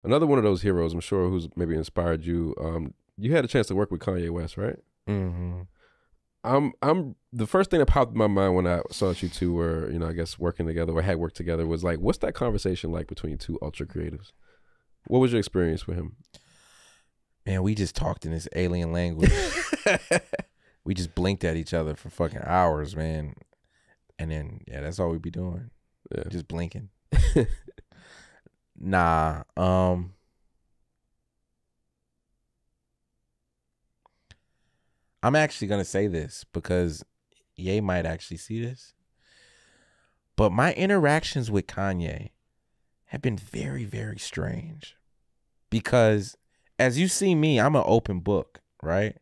Another one of those heroes, I'm sure, who's maybe inspired you. You had a chance to work with Kanye West, right? Mm-hmm. I'm the first thing that popped in my mind when I saw that you two were, I guess working together or had worked together was like, what's that conversation like between two ultra creatives? What was your experience with him? Man, we just talked in this alien language. We just blinked at each other for fucking hours, man. And then, yeah, that's all we be doing. Yeah. Just blinking. Nah. I'm actually going to say this because Ye might actually see this. But my interactions with Kanye have been very, very strange. Because as you see me, I'm an open book, right?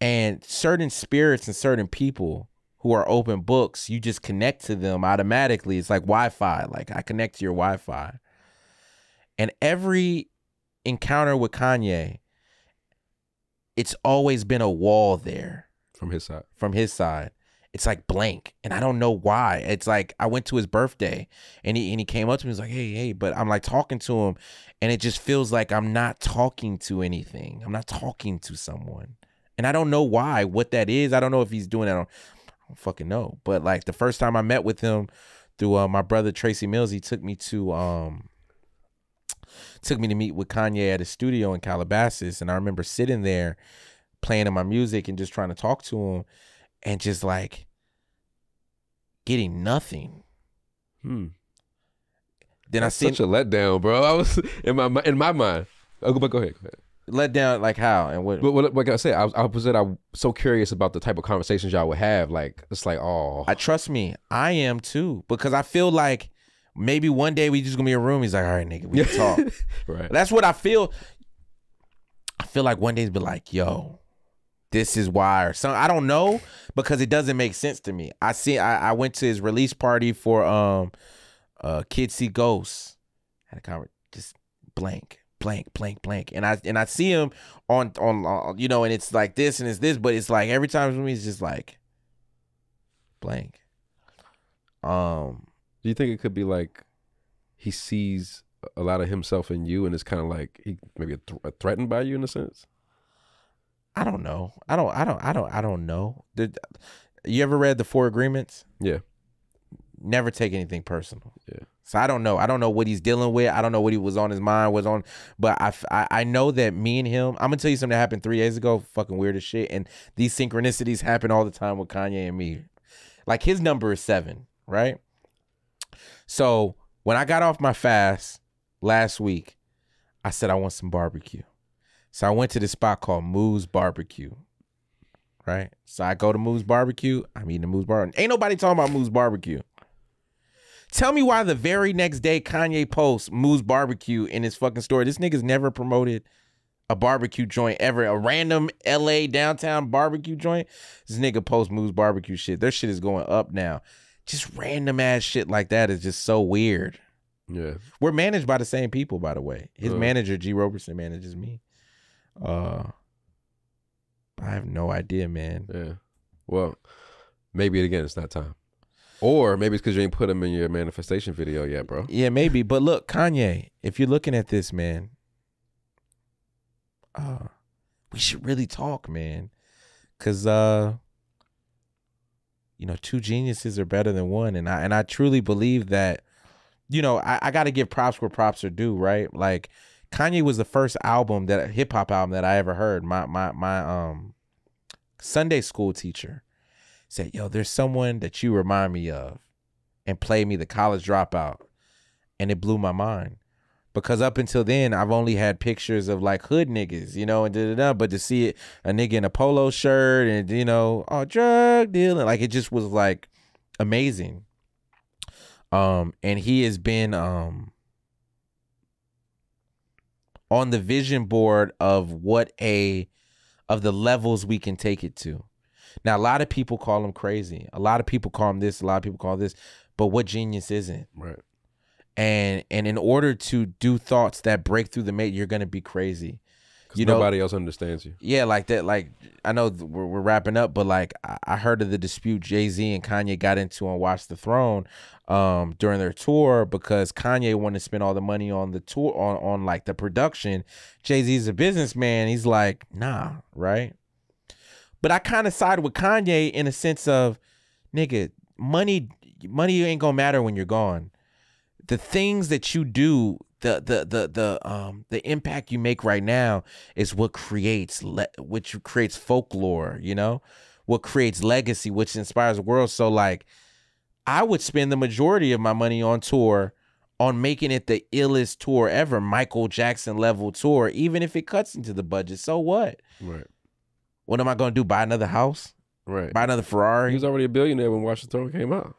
And certain spirits and certain people who are open books, you just connect to them automatically. It's like Wi-Fi. Like I connect to your Wi-Fi. And every encounter with Kanye, it's always been a wall there. From his side. From his side. It's like blank. And I don't know why. It's like I went to his birthday and he came up to me. He was like, hey, but I'm like talking to him. And it just feels like I'm not talking to anything. I'm not talking to someone. And I don't know why, what that is. I don't know if he's doing that. I don't fucking know. But like the first time I met with him through my brother Tracy Mills, he took me to meet with Kanye at his studio in Calabasas. And I remember sitting there playing in my music and just trying to talk to him and just like getting nothing. Then That's I see such a letdown, bro. I was in my mind. Oh, but go ahead. Let down like how and what? But like I said, I'm so curious about the type of conversations y'all would have. Like it's like, oh, trust me, I am too, because I feel like maybe one day we just gonna be in a room. He's like, all right, nigga, we can talk. Right. That's what I feel. I feel like one day he's be like, yo, this is why or something. I don't know because it doesn't make sense to me. I went to his release party for Kids See Ghosts. Had a conversation, just blank. And I see him on and it's like this and it's this, but it's like every time for me it's just like blank. Do you think it could be like he sees a lot of himself in you and it's kind of like he maybe threatened by you in a sense? I don't know. I don't know. You ever read the 4 Agreements? Yeah. Never take anything personal. Yeah. So I don't know. I don't know what he's dealing with. I don't know what he was on his mind but I know that me and him, I'm gonna tell you something that happened 3 days ago, fucking weird as shit. And these synchronicities happen all the time with Kanye and me. Like his number is 7, right? So when I got off my fast last week, I said I want some barbecue. So I went to this spot called Moo's Barbecue. Right? So I go to Moo's Barbecue. I'm eating the Moo's Barbecue. Ain't nobody talking about Moo's Barbecue. Tell me why the very next day Kanye posts Moo's Barbecue in his fucking story. This nigga's never promoted a barbecue joint ever. A random LA downtown barbecue joint. This nigga posts Moo's Barbecue shit. Their shit is going up now. Just random ass shit like that is just so weird. Yeah. We're managed by the same people, by the way. His manager, G. Roberson, manages me. I have no idea, man. Yeah. Well, maybe again, it's not time. Or maybe it's because you ain't put him in your manifestation video yet, bro. Yeah, maybe. But look, Kanye, if you're looking at this, man, we should really talk, man. Because, 2 geniuses are better than one. And I truly believe that, I got to give props where props are due, right? Like, Kanye was the first hip hop album that I ever heard. My Sunday school teacher said, yo, there's someone that you remind me of, and played me The College Dropout. And it blew my mind. Because up until then, I've only had pictures of like hood niggas, and but to see it, a nigga in a polo shirt and, drug dealing, like it just was like amazing. And he has been on the vision board of of the levels we can take it to. Now, a lot of people call him crazy. A lot of people call him this. A lot of people call this. But what genius isn't? Right. And in order to do thoughts that break through the matrix, you're going to be crazy. Because nobody else understands you. Yeah, like that. Like I know we're wrapping up, but like I heard of the dispute Jay-Z and Kanye got into on Watch the Throne during their tour because Kanye wanted to spend all the money on the tour on like the production. Jay-Z's a businessman. He's like, nah, right? But I kind of side with Kanye in a sense of, nigga, money ain't gonna matter when you're gone. The things that you do, the impact you make right now is what creates folklore, you know, what creates legacy, which inspires the world. So like, I would spend the majority of my money on tour, on making it the illest tour ever, Michael Jackson level tour, even if it cuts into the budget. So what? Right. What am I gonna do? Buy another house? Right. Buy another Ferrari? He was already a billionaire when Watch the Throne came out.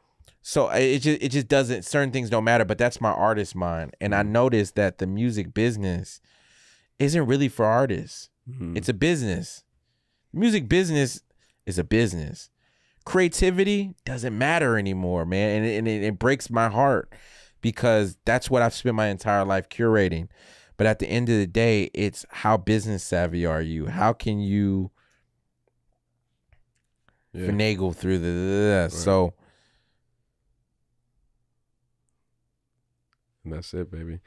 So it just doesn't, certain things don't matter, but that's my artist mind. And I noticed that the music business isn't really for artists. It's a business. Music business is a business. Creativity doesn't matter anymore, man. And it breaks my heart because that's what I've spent my entire life curating. But at the end of the day, it's how business savvy are you? How can you finagle through the so. And that's it, baby.